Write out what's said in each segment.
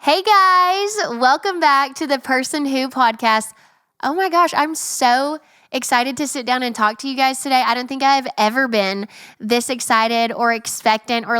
Hey guys, welcome back to the Person Who podcast. Oh my gosh, I'm so excited to sit down and talk to you guys today. I don't think I've ever been this excited or expectant or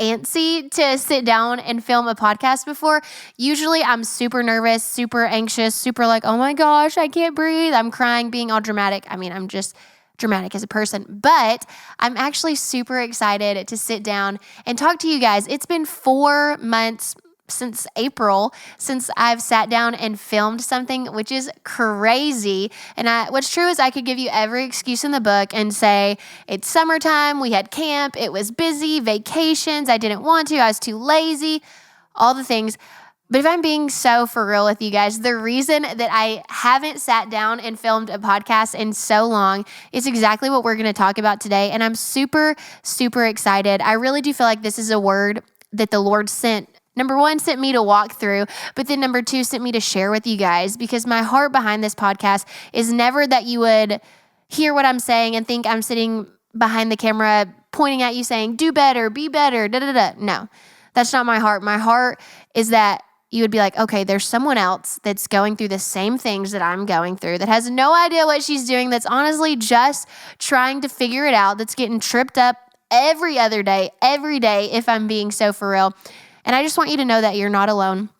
antsy to sit down and film a podcast before. Usually I'm super nervous, super anxious, super oh my gosh, I can't breathe. I'm crying, being all dramatic. I mean, I'm just dramatic as a person, but I'm actually super excited to sit down and talk to you guys. It's been 4 months since April, since I've sat down and filmed something, which is crazy. And what's true is I could give you every excuse in the book and say, it's summertime, we had camp, it was busy, vacations, I didn't want to, I was too lazy, all the things. But if I'm being so for real with you guys, the reason that I haven't sat down and filmed a podcast in so long is exactly what we're going to talk about today. And I'm super, super excited. I really do feel like this is a word that the Lord sent. Number one, sent me to walk through, but then number two, sent me to share with you guys, because my heart behind this podcast is never that you would hear what I'm saying and think I'm sitting behind the camera pointing at you saying, do better, be better, da-da-da. No, that's not my heart. My heart is that you would be like, okay, there's someone else that's going through the same things that I'm going through, that has no idea what she's doing, that's honestly just trying to figure it out, that's getting tripped up every other day, every day, if I'm being so for real. And I just want you to know that you're not alone.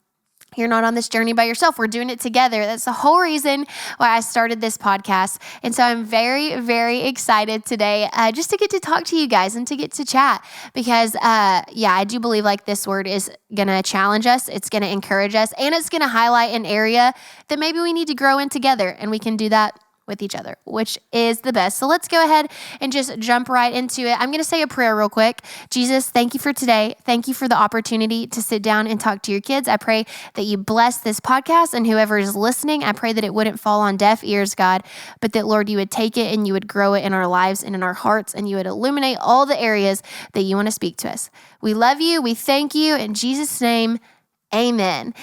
You're not on this journey by yourself. We're doing it together. That's the whole reason why I started this podcast. And so I'm very, very excited today just to get to talk to you guys and to get to chat, because I do believe this word is going to challenge us. It's going to encourage us, and it's going to highlight an area that maybe we need to grow in together, and we can do that with each other, which is the best. So let's go ahead and just jump right into it. I'm going to say a prayer real quick. Jesus, thank you for today. Thank you for the opportunity to sit down and talk to your kids. I pray that you bless this podcast, and whoever is listening, I pray that it wouldn't fall on deaf ears, God, but that, Lord, you would take it and you would grow it in our lives and in our hearts, and you would illuminate all the areas that you want to speak to us. We love you. We thank you. In Jesus' name, amen.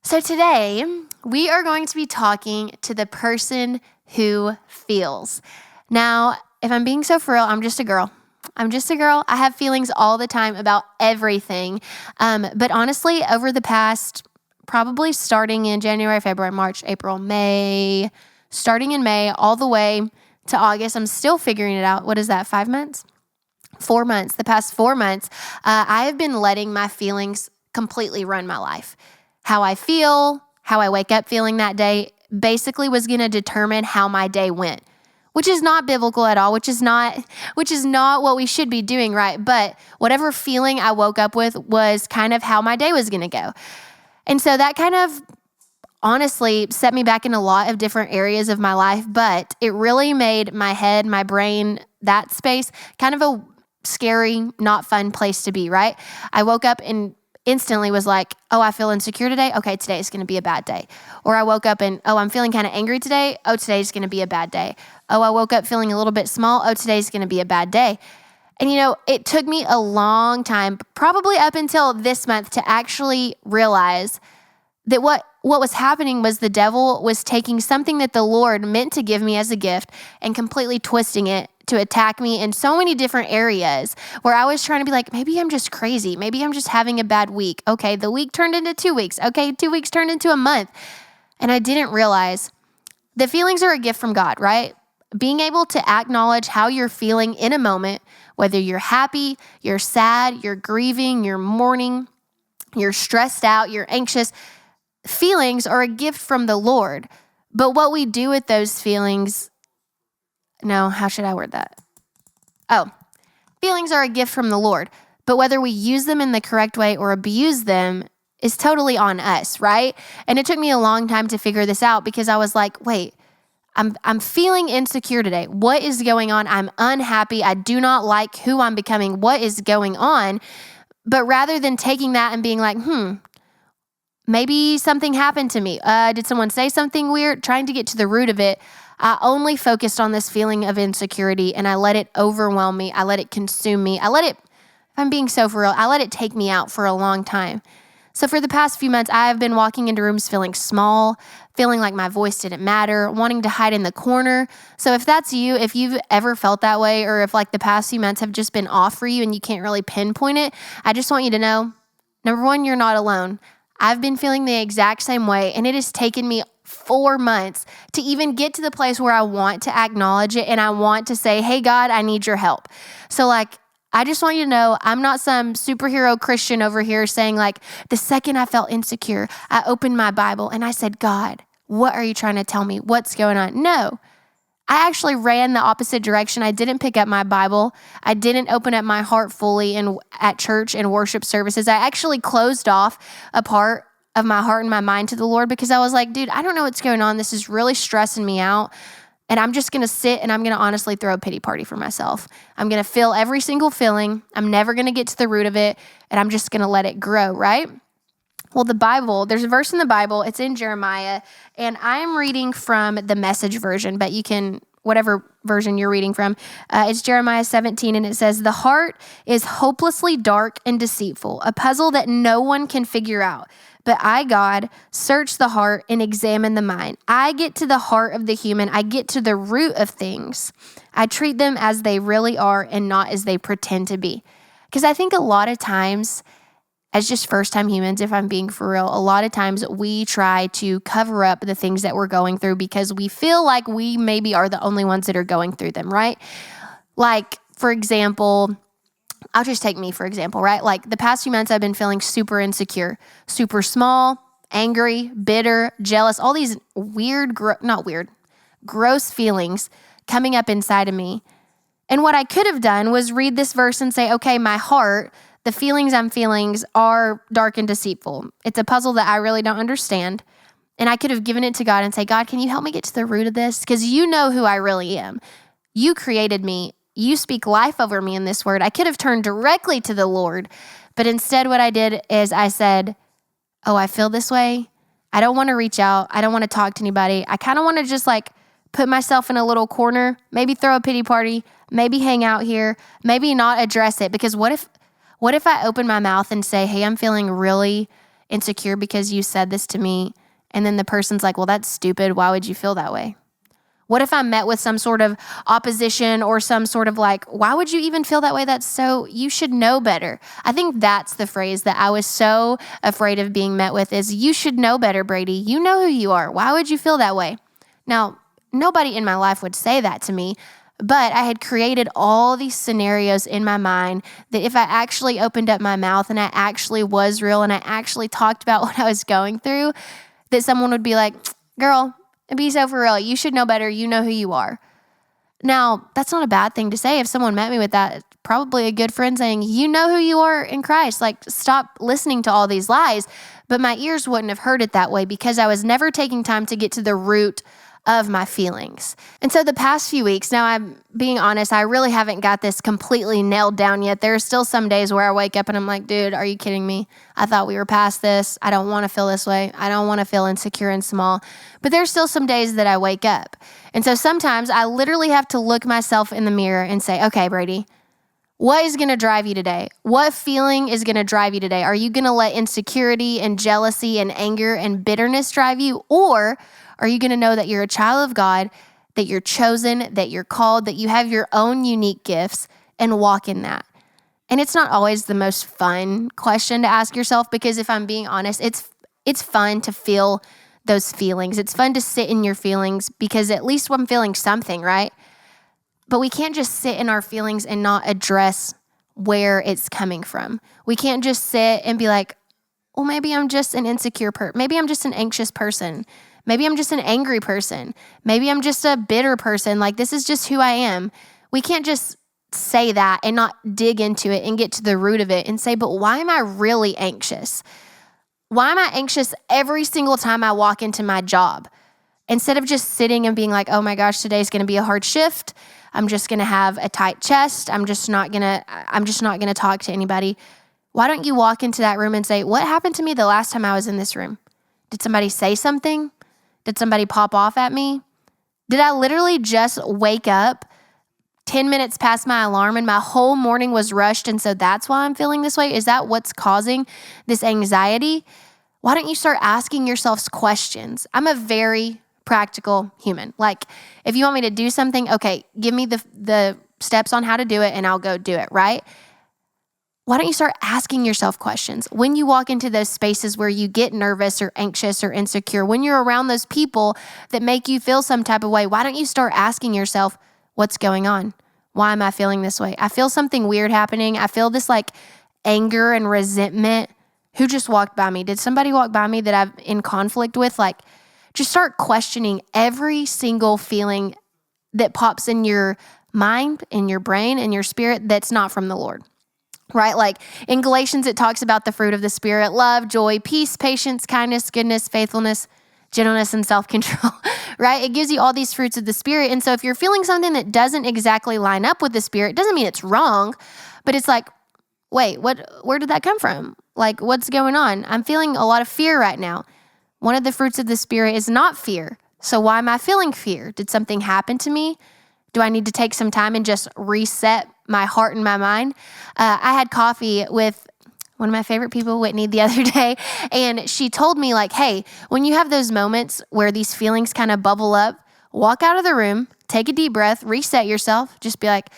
So today, we are going to be talking to the person who feels. Now, if I'm being so for real, I'm just a girl. I have feelings all the time about everything. But honestly, over the past, probably starting in January, February, March, April, May, starting in May all the way to August, I'm still figuring it out. What is that, 5 months? 4 months. The past 4 months, I have been letting my feelings completely run my life. How I feel, how I wake up feeling that day, basically was going to determine how my day went, which is not biblical at all, which is not what we should be doing, right? But whatever feeling I woke up with was kind of how my day was going to go. And so that kind of honestly set me back in a lot of different areas of my life, but it really made my head, my brain, that space kind of a scary, not fun place to be, right? I woke up and instantly was like, oh, I feel insecure today. Okay, today is going to be a bad day. Or I woke up and, oh, I'm feeling kind of angry today. Oh, today's going to be a bad day. Oh, I woke up feeling a little bit small. Oh, today's going to be a bad day. And it took me a long time, probably up until this month, to actually realize that what was happening was the devil was taking something that the Lord meant to give me as a gift and completely twisting it to attack me in so many different areas, where I was trying to be like, maybe I'm just crazy. Maybe I'm just having a bad week. Okay, the week turned into 2 weeks. Okay, 2 weeks turned into a month. And I didn't realize that feelings are a gift from God, right? Being able to acknowledge how you're feeling in a moment, whether you're happy, you're sad, you're grieving, you're mourning, you're stressed out, you're anxious. Feelings are a gift from the Lord. But what we do with those feelings, no, how should I word that? Oh, feelings are a gift from the Lord, but whether we use them in the correct way or abuse them is totally on us, right? And it took me a long time to figure this out, because I was like, wait, I'm feeling insecure today. What is going on? I'm unhappy. I do not like who I'm becoming. What is going on? But rather than taking that and being like, maybe something happened to me. Did someone say something weird? Trying to get to the root of it, I only focused on this feeling of insecurity, and I let it overwhelm me. I let it consume me. If I'm being so for real, I let it take me out for a long time. So for the past few months, I have been walking into rooms feeling small, feeling like my voice didn't matter, wanting to hide in the corner. So if that's you, if you've ever felt that way, or if the past few months have just been off for you and you can't really pinpoint it, I just want you to know, number one, you're not alone. I've been feeling the exact same way, and it has taken me 4 months to even get to the place where I want to acknowledge it and I want to say, hey, God, I need your help. So I just want you to know I'm not some superhero Christian over here saying the second I felt insecure, I opened my Bible and I said, God, what are you trying to tell me? What's going on? No, I actually ran the opposite direction. I didn't pick up my Bible. I didn't open up my heart fully at church and worship services. I actually closed off a part of my heart and my mind to the Lord because I was like, dude, I don't know what's going on. This is really stressing me out. And I'm just going to sit and I'm going to honestly throw a pity party for myself. I'm going to feel every single feeling. I'm never going to get to the root of it. And I'm just going to let it grow, right? Well, the Bible, there's a verse in the Bible. It's in Jeremiah. And I'm reading from the Message version, but you can, whatever version you're reading from, it's Jeremiah 17. And it says, the heart is hopelessly dark and deceitful, a puzzle that no one can figure out. But I, God, search the heart and examine the mind. I get to the heart of the human. I get to the root of things. I treat them as they really are and not as they pretend to be. Because I think a lot of times, as just first-time humans, if I'm being for real, a lot of times we try to cover up the things that we're going through because we feel like we maybe are the only ones that are going through them, right? For example, I'll just take me, for example, right? The past few months, I've been feeling super insecure, super small, angry, bitter, jealous, all these gross feelings coming up inside of me. And what I could have done was read this verse and say, okay, my heart, the feelings I'm feeling are dark and deceitful. It's a puzzle that I really don't understand. And I could have given it to God and say, God, can you help me get to the root of this? Because you know who I really am. You created me. You speak life over me in this word. I could have turned directly to the Lord, but instead what I did is I said, oh, I feel this way. I don't want to reach out. I don't want to talk to anybody. I kind of want to just put myself in a little corner, maybe throw a pity party, maybe hang out here, maybe not address it. Because what if I open my mouth and say, hey, I'm feeling really insecure because you said this to me. And then the person's like, well, that's stupid. Why would you feel that way? What if I'm met with some sort of opposition or some sort of why would you even feel that way? You should know better. I think that's the phrase that I was so afraid of being met with is, you should know better, Brady. You know who you are. Why would you feel that way? Now, nobody in my life would say that to me, but I had created all these scenarios in my mind that if I actually opened up my mouth and I actually was real and I actually talked about what I was going through, that someone would be like, girl, be so for real. You should know better. You know who you are. Now, that's not a bad thing to say. If someone met me with that, it's probably a good friend saying, you know who you are in Christ. Stop listening to all these lies. But my ears wouldn't have heard it that way because I was never taking time to get to the root of my feelings. And so the past few weeks, now I'm being honest, I really haven't got this completely nailed down yet. There are still some days where I wake up and I'm like, dude, are you kidding me? I thought we were past this. I don't want to feel this way. I don't want to feel insecure and small. But there's still some days that I wake up. And so sometimes I literally have to look myself in the mirror and say, okay, Brady, what is going to drive you today? What feeling is going to drive you today? Are you going to let insecurity and jealousy and anger and bitterness drive you? Or are you going to know that you're a child of God, that you're chosen, that you're called, that you have your own unique gifts and walk in that? And it's not always the most fun question to ask yourself because if I'm being honest, it's fun to feel those feelings. It's fun to sit in your feelings because at least I'm feeling something, right? But we can't just sit in our feelings and not address where it's coming from. We can't just sit and be like, well, maybe I'm just an insecure person. Maybe I'm just an anxious person. Maybe I'm just an angry person. Maybe I'm just a bitter person. This is just who I am. We can't just say that and not dig into it and get to the root of it and say, but why am I really anxious? Why am I anxious every single time I walk into my job? Instead of just sitting and being like, oh my gosh, today's going to be a hard shift. I'm just going to have a tight chest. I'm just not going to talk to anybody. Why don't you walk into that room and say, what happened to me the last time I was in this room? Did somebody say something? Did somebody pop off at me? Did I literally just wake up 10 minutes past my alarm and my whole morning was rushed and so that's why I'm feeling this way? Is that what's causing this anxiety? Why don't you start asking yourselves questions? I'm a very practical human. If you want me to do something, okay, give me the steps on how to do it and I'll go do it, right? why don't you start asking yourself questions? When you walk into those spaces where you get nervous or anxious or insecure, when you're around those people that make you feel some type of way, why don't you start asking yourself, what's going on? Why am I feeling this way? I feel something weird happening. I feel this like anger and resentment. Who just walked by me? Did somebody walk by me that I'm in conflict with? Like, just start questioning every single feeling that pops in your mind, in your brain, in your spirit that's not from the Lord. Right? Like in Galatians, it talks about the fruit of the Spirit: love, joy, peace, patience, kindness, goodness, faithfulness, gentleness, and self-control, right? It gives you all these fruits of the Spirit. And so if you're feeling something that doesn't exactly line up with the Spirit, it doesn't mean it's wrong, but it's like, wait, where did that come from? Like, what's going on? I'm feeling a lot of fear right now. One of the fruits of the Spirit is not fear. So why am I feeling fear? Did something happen to me? Do I need to take some time and just reset my heart and my mind? I had coffee with one of my favorite people, Whitney, the other day, and she told me like, hey, when you have those moments where these feelings kind of bubble up, walk out of the room, take a deep breath, reset yourself, just be like,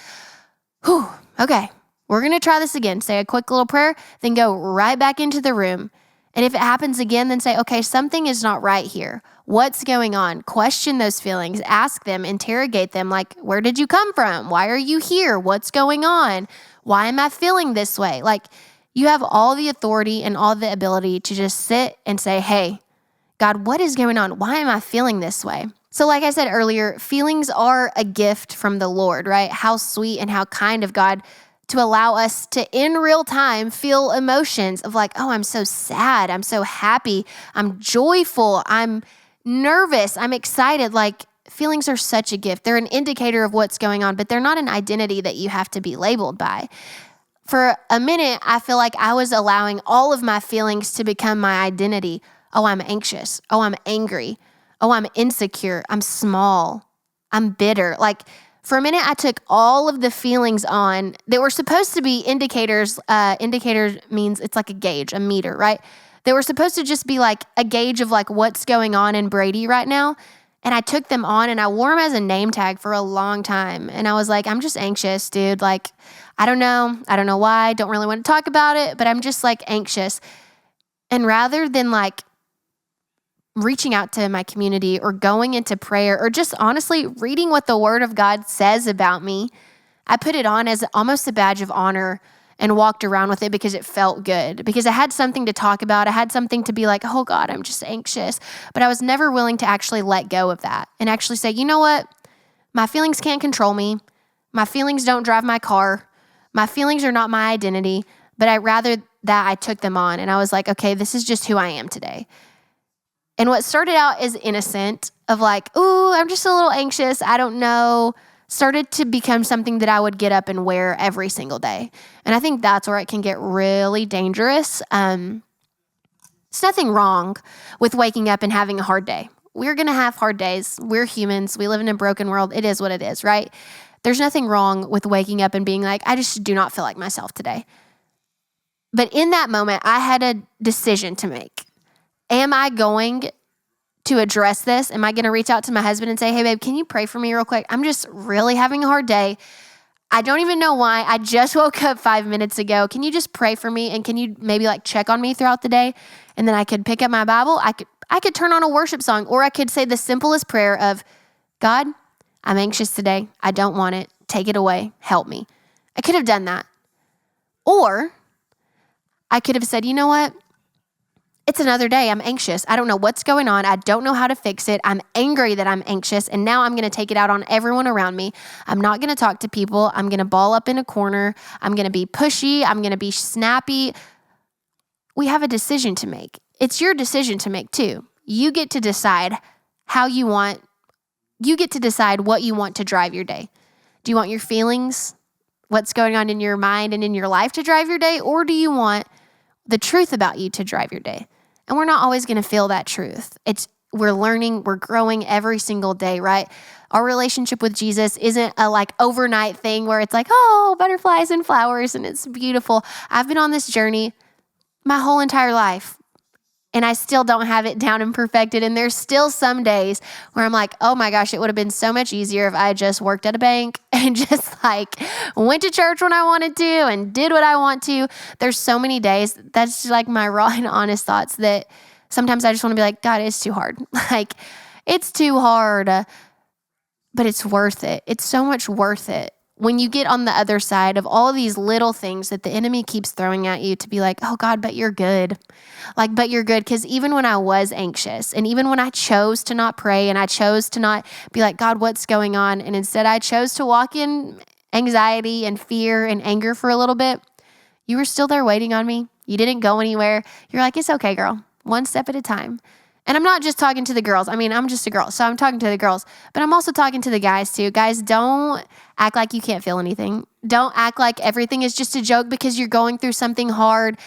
whew, okay, we're going to try this again. Say a quick little prayer, then go right back into the room. And if it happens again, then say, okay, something is not right here. What's going on? Question those feelings, ask them, interrogate them. Like, where did you come from? Why are you here? What's going on? Why am I feeling this way? Like, you have all the authority and all the ability to just sit and say, hey, God, what is going on? Why am I feeling this way? So like I said earlier, feelings are a gift from the Lord, right? How sweet and how kind of God to allow us to, in real time, feel emotions of like, oh, I'm so sad. I'm so happy. I'm joyful. I'm nervous. I'm excited. Like, feelings are such a gift. They're an indicator of what's going on, but they're not an identity that you have to be labeled by. For a minute, I feel like I was allowing all of my feelings to become my identity. Oh, I'm anxious. Oh, I'm angry. Oh, I'm insecure. I'm small. I'm bitter. Like, for a minute, I took all of the feelings on that were supposed to be indicators. Indicator means it's like a gauge, a meter, right? They were supposed to just be like a gauge of like what's going on in Brady right now. And I took them on and I wore them as a name tag for a long time. And I was like, I'm just anxious, dude. Like, I don't know why. Don't really want to talk about it, but I'm just like anxious. And rather than like reaching out to my community or going into prayer or just honestly reading what the Word of God says about me, I put it on as almost a badge of honor and walked around with it because it felt good, because I had something to talk about. I had something to be like, oh God, I'm just anxious. But I was never willing to actually let go of that and actually say, you know what? My feelings can't control me. My feelings don't drive my car. My feelings are not my identity, but I took them on and I was like, okay, this is just who I am today. And what started out as innocent of like, ooh, I'm just a little anxious, I don't know, started to become something that I would get up and wear every single day. And I think that's where it can get really dangerous. There's nothing wrong with waking up and having a hard day. We're going to have hard days. We're humans. We live in a broken world. It is what it is, right? There's nothing wrong with waking up and being like, I just do not feel like myself today. But in that moment, I had a decision to make. Am I going to address this? Am I going to reach out to my husband and say, hey, babe, can you pray for me real quick? I'm just really having a hard day. I don't even know why. I just woke up 5 minutes ago. Can you just pray for me? And can you maybe like check on me throughout the day? And then I could pick up my Bible. I could turn on a worship song, or I could say the simplest prayer of, God, I'm anxious today. I don't want it. Take it away. Help me. I could have done that. Or I could have said, you know what? It's another day. I'm anxious. I don't know what's going on. I don't know how to fix it. I'm angry that I'm anxious. And now I'm going to take it out on everyone around me. I'm not going to talk to people. I'm going to ball up in a corner. I'm going to be pushy. I'm going to be snappy. We have a decision to make. It's your decision to make too. You get to decide you get to decide what you want to drive your day. Do you want your feelings, what's going on in your mind and in your life to drive your day? Or do you want the truth about you to drive your day? And we're not always going to feel that truth. We're learning, we're growing every single day, right? Our relationship with Jesus isn't a like overnight thing where it's like, oh, butterflies and flowers and it's beautiful. I've been on this journey my whole entire life. And I still don't have it down and perfected. And there's still some days where I'm like, oh my gosh, it would have been so much easier if I just worked at a bank and just like went to church when I wanted to and did what I want to. There's so many days. That's just like my raw and honest thoughts that sometimes I just want to be like, God, it's too hard. Like, it's too hard, but it's worth it. It's so much worth it. When you get on the other side of all these little things that the enemy keeps throwing at you to be like, oh God, but you're good. Like, but you're good. Because even when I was anxious and even when I chose to not pray and I chose to not be like, God, what's going on? And instead I chose to walk in anxiety and fear and anger for a little bit, you were still there waiting on me. You didn't go anywhere. You're like, it's okay, girl. One step at a time. And I'm not just talking to the girls. I mean, I'm just a girl, so I'm talking to the girls. But I'm also talking to the guys too. Guys, don't act like you can't feel anything. Don't act like everything is just a joke because you're going through something hard.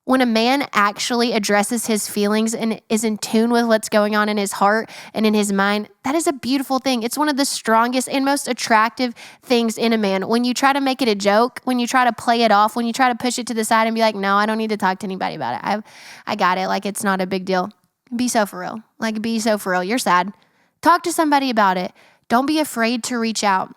When a man actually addresses his feelings and is in tune with what's going on in his heart and in his mind, that is a beautiful thing. It's one of the strongest and most attractive things in a man. When you try to make it a joke, when you try to play it off, when you try to push it to the side and be like, no, I don't need to talk to anybody about it. I got it. Like, it's not a big deal. Be so for real. Like, be so for real. You're sad. Talk to somebody about it. Don't be afraid to reach out.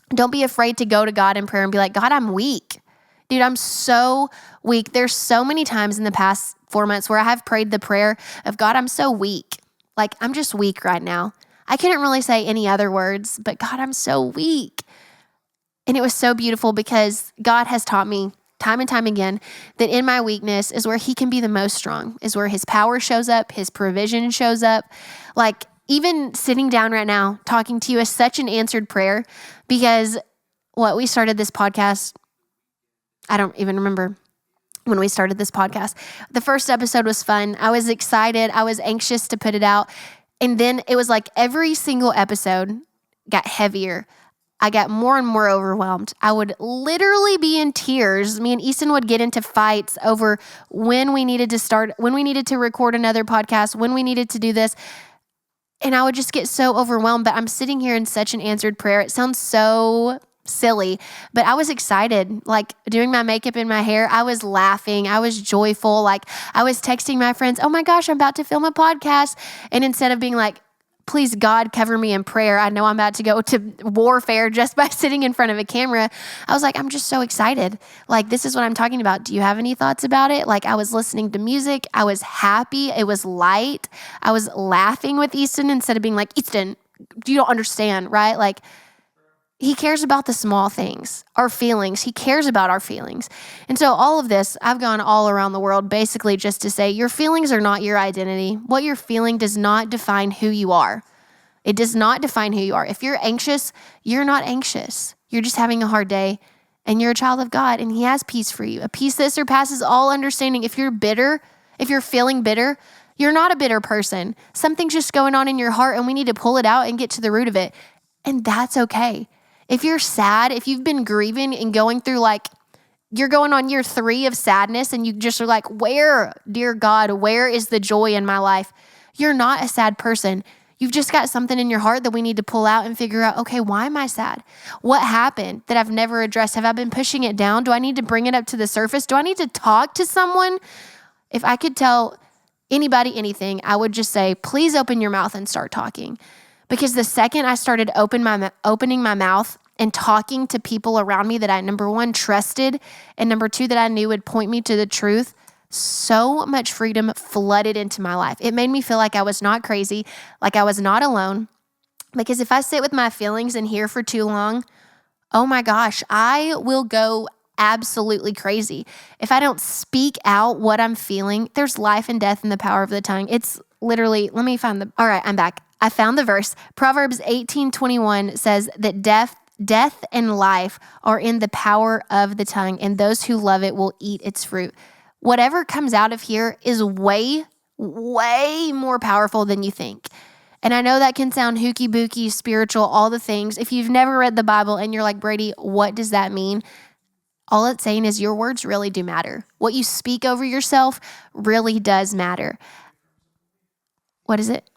Don't be afraid to go to God in prayer and be like, God, I'm weak. Dude, I'm so weak. There's so many times in the past 4 months where I have prayed the prayer of, God, I'm so weak. Like, I'm just weak right now. I couldn't really say any other words, but God, I'm so weak. And it was so beautiful because God has taught me time and time again that in my weakness is where he can be the most strong, is where his power shows up, his provision shows up. Like, even sitting down right now, talking to you is such an answered prayer because we started this podcast, I don't even remember when we started this podcast. The first episode was fun. I was excited. I was anxious to put it out. And then it was like every single episode got heavier. I got more and more overwhelmed. I would literally be in tears. Me and Easton would get into fights over when we needed to record another podcast, when we needed to do this. And I would just get so overwhelmed. But I'm sitting here in such an answered prayer. It sounds so silly, but I was excited. Like, doing my makeup and my hair, I was laughing. I was joyful. Like, I was texting my friends, oh my gosh, I'm about to film a podcast. And instead of being like, please God, cover me in prayer, I know I'm about to go to warfare just by sitting in front of a camera, I was like, I'm just so excited. Like, this is what I'm talking about. Do you have any thoughts about it? Like, I was listening to music. I was happy. It was light. I was laughing with Easton instead of being like, Easton, you don't understand, right? Like, he cares about the small things, our feelings. He cares about our feelings. And so all of this, I've gone all around the world basically just to say your feelings are not your identity. What you're feeling does not define who you are. It does not define who you are. If you're anxious, you're not anxious. You're just having a hard day and you're a child of God and he has peace for you, a peace that surpasses all understanding. If you're bitter, if you're feeling bitter, you're not a bitter person. Something's just going on in your heart and we need to pull it out and get to the root of it. And that's okay. If you're sad, if you've been grieving and going through you're going on year 3 of sadness and you just are like, where, dear God, where is the joy in my life? You're not a sad person. You've just got something in your heart that we need to pull out and figure out, okay, why am I sad? What happened that I've never addressed? Have I been pushing it down? Do I need to bring it up to the surface? Do I need to talk to someone? If I could tell anybody anything, I would just say, please open your mouth and start talking. Because the second I started opening my mouth and talking to people around me that I, number 1, trusted, and number 2, that I knew would point me to the truth, so much freedom flooded into my life. It made me feel like I was not crazy, like I was not alone. Because if I sit with my feelings in here for too long, oh my gosh, I will go absolutely crazy. If I don't speak out what I'm feeling, there's life and death in the power of the tongue. It's literally, all right, I'm back. I found the verse. Proverbs 18:21 says that death and life are in the power of the tongue, and those who love it will eat its fruit. Whatever comes out of here is way, way more powerful than you think. And I know that can sound hooky-booky, spiritual, all the things. If you've never read the Bible and you're like, Brady, what does that mean? All it's saying is your words really do matter. What you speak over yourself really does matter. What is it?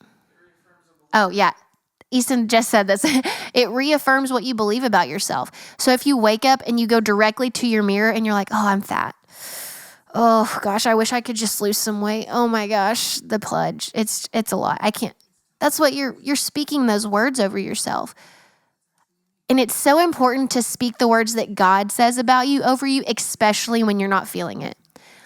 Oh, yeah. Easton just said this. It reaffirms what you believe about yourself. So if you wake up and you go directly to your mirror and you're like, oh, I'm fat. Oh gosh, I wish I could just lose some weight. Oh my gosh, the pledge. It's a lot. I can't. That's what you're speaking those words over yourself. And it's so important to speak the words that God says about you over you, especially when you're not feeling it.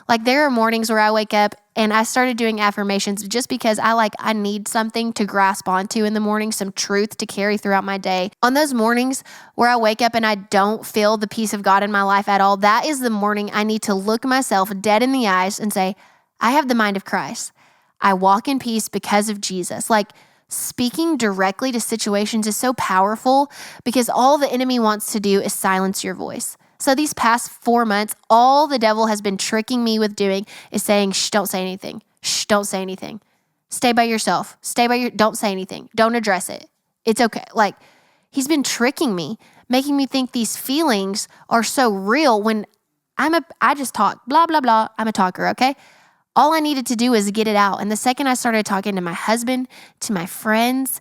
Like there are mornings where I wake up and I started doing affirmations just because I need something to grasp onto in the morning, some truth to carry throughout my day. On those mornings where I wake up and I don't feel the peace of God in my life at all, that is the morning I need to look myself dead in the eyes and say, I have the mind of Christ. I walk in peace because of Jesus. Like speaking directly to situations is so powerful because all the enemy wants to do is silence your voice. So these past 4 months, all the devil has been tricking me with doing is saying, shh, don't say anything. Shh, don't say anything. Stay by yourself. Don't say anything. Don't address it. It's okay. Like he's been tricking me, making me think these feelings are so real when I just talk, blah, blah, blah. I'm a talker, okay? All I needed to do was get it out. And the second I started talking to my husband, to my friends,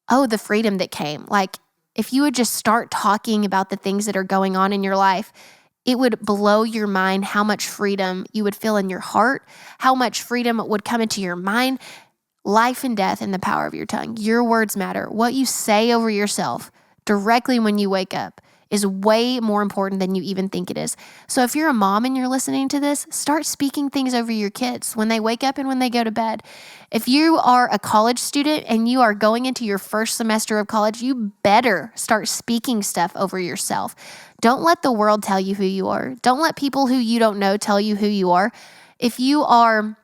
the freedom that came. Like if you would just start talking about the things that are going on in your life, it would blow your mind how much freedom you would feel in your heart, how much freedom would come into your mind. Life and death in the power of your tongue. Your words matter. What you say over yourself directly when you wake up is way more important than you even think it is. So if you're a mom and you're listening to this, start speaking things over your kids when they wake up and when they go to bed. If you are a college student and you are going into your first semester of college, you better start speaking stuff over yourself. Don't let the world tell you who you are. Don't let people who you don't know tell you who you are. If you are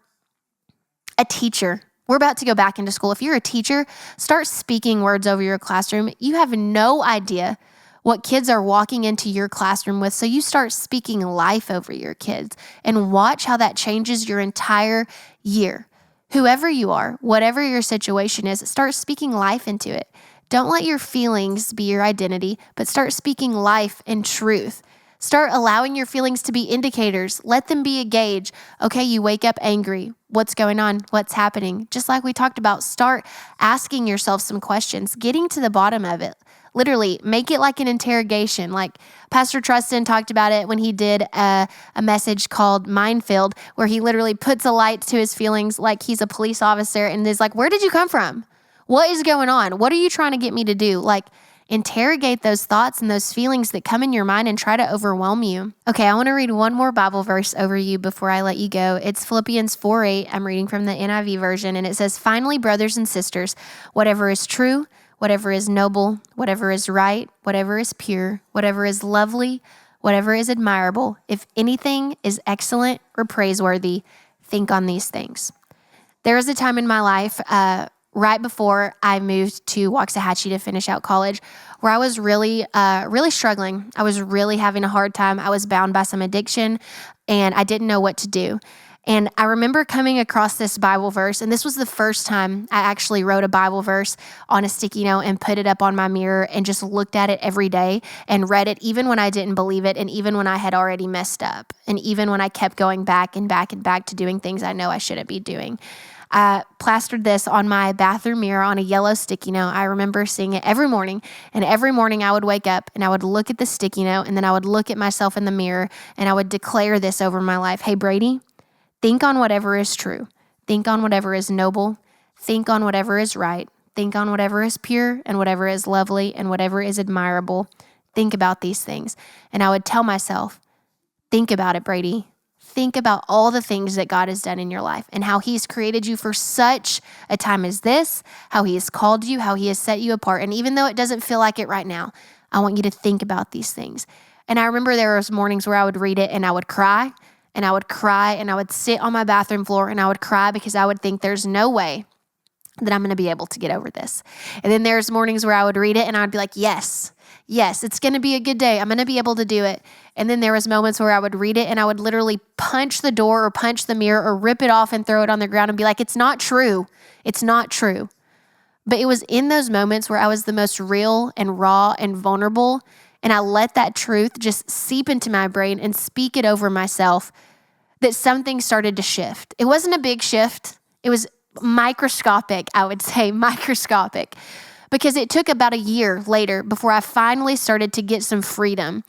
a teacher, we're about to go back into school. If you're a teacher, start speaking words over your classroom. You have no idea what kids are walking into your classroom with. So you start speaking life over your kids and watch how that changes your entire year. Whoever you are, whatever your situation is, start speaking life into it. Don't let your feelings be your identity, but start speaking life and truth. Start allowing your feelings to be indicators. Let them be a gauge. Okay, you wake up angry. What's going on? What's happening? Just like we talked about, start asking yourself some questions, getting to the bottom of it. Literally, make it like an interrogation. Like Pastor Trustin talked about it when he did a message called Minefield, where he literally puts a light to his feelings like he's a police officer and is like, where did you come from? What is going on? What are you trying to get me to do? Like, interrogate those thoughts and those feelings that come in your mind and try to overwhelm you. Okay, I want to read one more Bible verse over you before I let you go. It's Philippians 4:8. I'm reading from the NIV version, and it says, finally, brothers and sisters, whatever is true, whatever is noble, whatever is right, whatever is pure, whatever is lovely, whatever is admirable, if anything is excellent or praiseworthy, think on these things. There was a time in my life, right before I moved to Waxahachie to finish out college, where I was really struggling. I was really having a hard time. I was bound by some addiction, and I didn't know what to do. And I remember coming across this Bible verse, and this was the first time I actually wrote a Bible verse on a sticky note and put it up on my mirror and just looked at it every day and read it, even when I didn't believe it, and even when I had already messed up, and even when I kept going back and back and back to doing things I know I shouldn't be doing. I plastered this on my bathroom mirror on a yellow sticky note. I remember seeing it every morning, and every morning I would wake up and I would look at the sticky note, and then I would look at myself in the mirror and I would declare this over my life. Hey, Brady, think on whatever is true. Think on whatever is noble. Think on whatever is right. Think on whatever is pure and whatever is lovely and whatever is admirable. Think about these things. And I would tell myself, think about it, Brady. Think about all the things that God has done in your life and how he's created you for such a time as this, how he has called you, how he has set you apart. And even though it doesn't feel like it right now, I want you to think about these things. And I remember there was mornings where I would read it and I would cry. And I would cry and I would sit on my bathroom floor and I would cry because I would think there's no way that I'm going to be able to get over this. And then there's mornings where I would read it and I would be like, yes, it's going to be a good day. I'm going to be able to do it. And then there was moments where I would read it and I would literally punch the door or punch the mirror or rip it off and throw it on the ground and be like, it's not true. It's not true. But it was in those moments where I was the most real and raw and vulnerable, and I let that truth just seep into my brain and speak it over myself, that something started to shift. It wasn't a big shift. It was microscopic, I would say, microscopic, because it took about a year later before I finally started to get some freedom.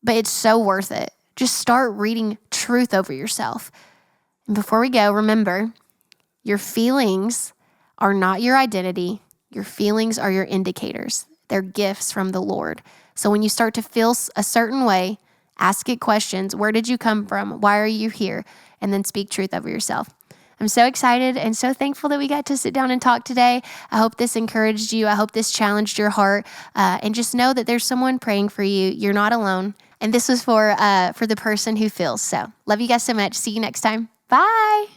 But it's so worth it. Just start reading truth over yourself. And before we go, remember, your feelings are not your identity. Your feelings are your indicators. They're gifts from the Lord. So when you start to feel a certain way, ask it questions. Where did you come from? Why are you here? And then speak truth over yourself. I'm so excited and so thankful that we got to sit down and talk today. I hope this encouraged you. I hope this challenged your heart. And just know that there's someone praying for you. You're not alone. And this was for the person who feels. So love you guys so much. See you next time. Bye.